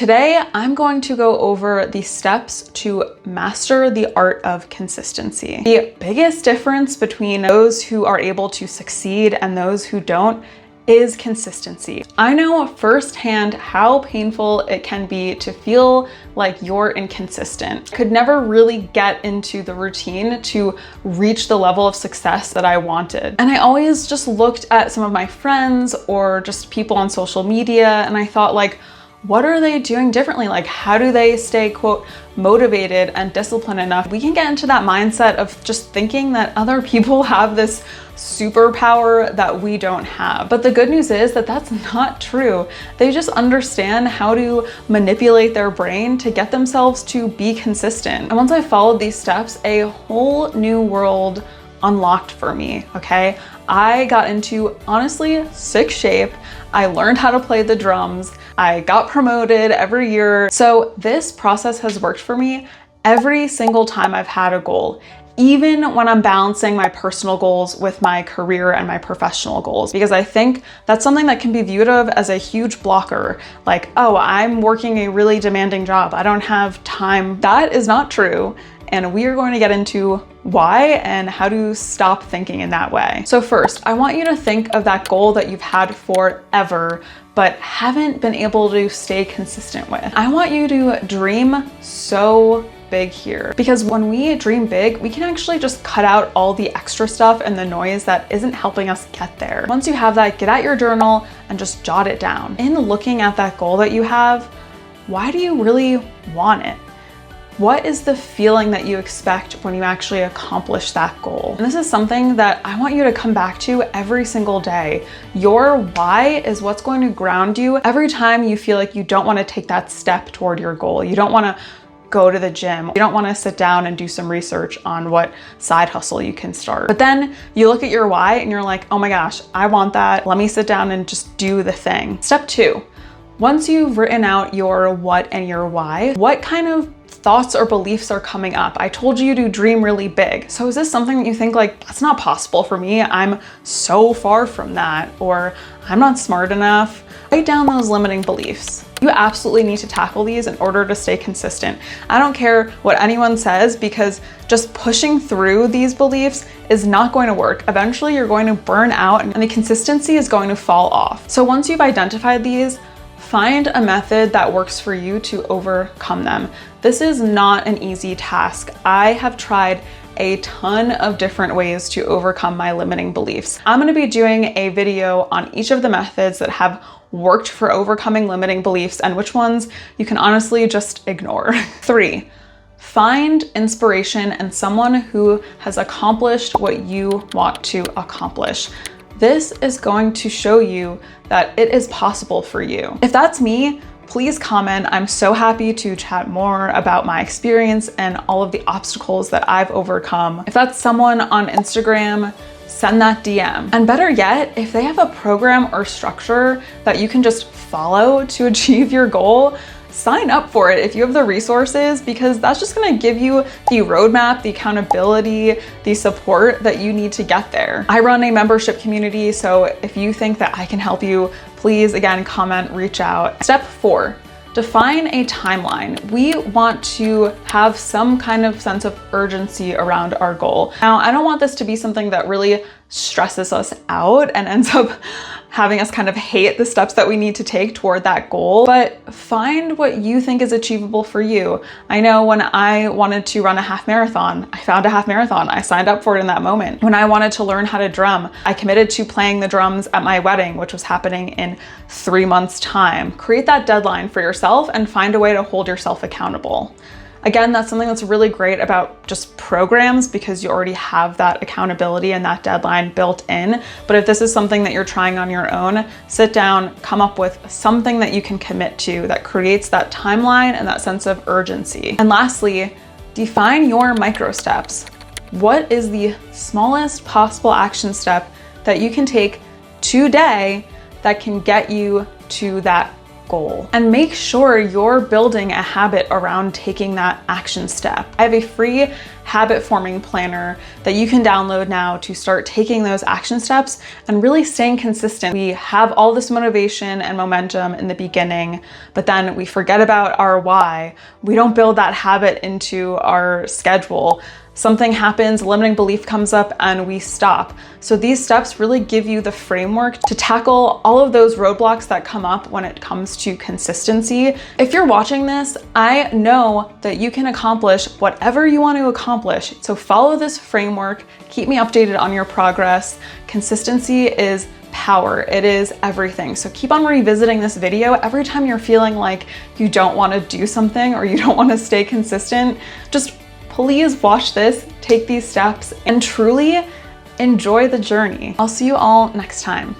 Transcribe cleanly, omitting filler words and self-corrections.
Today, I'm going to go over the steps to master the art of consistency. The biggest difference between those who are able to succeed and those who don't is consistency. I know firsthand how painful it can be to feel like you're inconsistent. I could never really get into the routine to reach the level of success that I wanted. And I always just looked at some of my friends or just people on social media and I thought like, what are they doing differently? Like, how do they stay, quote, motivated and disciplined enough? We can get into that mindset of just thinking that other people have this superpower that we don't have. But the good news is that that's not true. They just understand how to manipulate their brain to get themselves to be consistent. And once I followed these steps, a whole new world unlocked for me, okay? I got into, honestly, sick shape. I learned how to play the drums. I got promoted every year. So this process has worked for me every single time I've had a goal, even when I'm balancing my personal goals with my career and my professional goals, because I think that's something that can be viewed of as a huge blocker. Like, oh, I'm working a really demanding job. I don't have time. That is not true. And we are going to get into why and how to stop thinking in that way. So first, I want you to think of that goal that you've had forever, but haven't been able to stay consistent with. I want you to dream so big here, because when we dream big, we can actually just cut out all the extra stuff and the noise that isn't helping us get there. Once you have that, get out your journal and just jot it down. In looking at that goal that you have, why do you really want it? What is the feeling that you expect when you actually accomplish that goal? And this is something that I want you to come back to every single day. Your why is what's going to ground you every time you feel like you don't want to take that step toward your goal. You don't want to go to the gym. You don't want to sit down and do some research on what side hustle you can start. But then you look at your why and you're like, oh my gosh, I want that. Let me sit down and just do the thing. Step 2, once you've written out your what and your why, what kind of thoughts or beliefs are coming up? I told you to dream really big. So is this something that you think like, that's not possible for me? I'm so far from that, or I'm not smart enough. Write down those limiting beliefs. You absolutely need to tackle these in order to stay consistent. I don't care what anyone says, because just pushing through these beliefs is not going to work. Eventually you're going to burn out and the consistency is going to fall off. So once you've identified these, find a method that works for you to overcome them. This is not an easy task. I have tried a ton of different ways to overcome my limiting beliefs. I'm gonna be doing a video on each of the methods that have worked for overcoming limiting beliefs and which ones you can honestly just ignore. 3, find inspiration in someone who has accomplished what you want to accomplish. This is going to show you that it is possible for you. If that's me, please comment. I'm so happy to chat more about my experience and all of the obstacles that I've overcome. If that's someone on Instagram, send that DM. And better yet, if they have a program or structure that you can just follow to achieve your goal, sign up for it if you have the resources, because that's just gonna give you the roadmap, the accountability, the support that you need to get there. I run a membership community, so if you think that I can help you, please again, comment, reach out. Step 4, define a timeline. We want to have some kind of sense of urgency around our goal. Now, I don't want this to be something that really stresses us out and ends up having us kind of hate the steps that we need to take toward that goal, but find what you think is achievable for you. I know when I wanted to run a half marathon, I found a half marathon. I signed up for it in that moment. When I wanted to learn how to drum, I committed to playing the drums at my wedding, which was happening in 3 months' time. Create that deadline for yourself and find a way to hold yourself accountable. Again, that's something that's really great about just programs, because you already have that accountability and that deadline built in. But if this is something that you're trying on your own, sit down, come up with something that you can commit to that creates that timeline and that sense of urgency. And lastly, define your micro steps. What is the smallest possible action step that you can take today that can get you to that goal? And make sure you're building a habit around taking that action step. I have a free habit forming planner that you can download now to start taking those action steps and really staying consistent. We have all this motivation and momentum in the beginning, but then we forget about our why. We don't build that habit into our schedule. Something happens, a limiting belief comes up, and we stop. So these steps really give you the framework to tackle all of those roadblocks that come up when it comes to consistency. If you're watching this, I know that you can accomplish whatever you want to accomplish. So follow this framework, keep me updated on your progress. Consistency is power. It is everything. So keep on revisiting this video every time you're feeling like you don't want to do something or you don't want to stay consistent. Just please watch this, take these steps, and truly enjoy the journey. I'll see you all next time.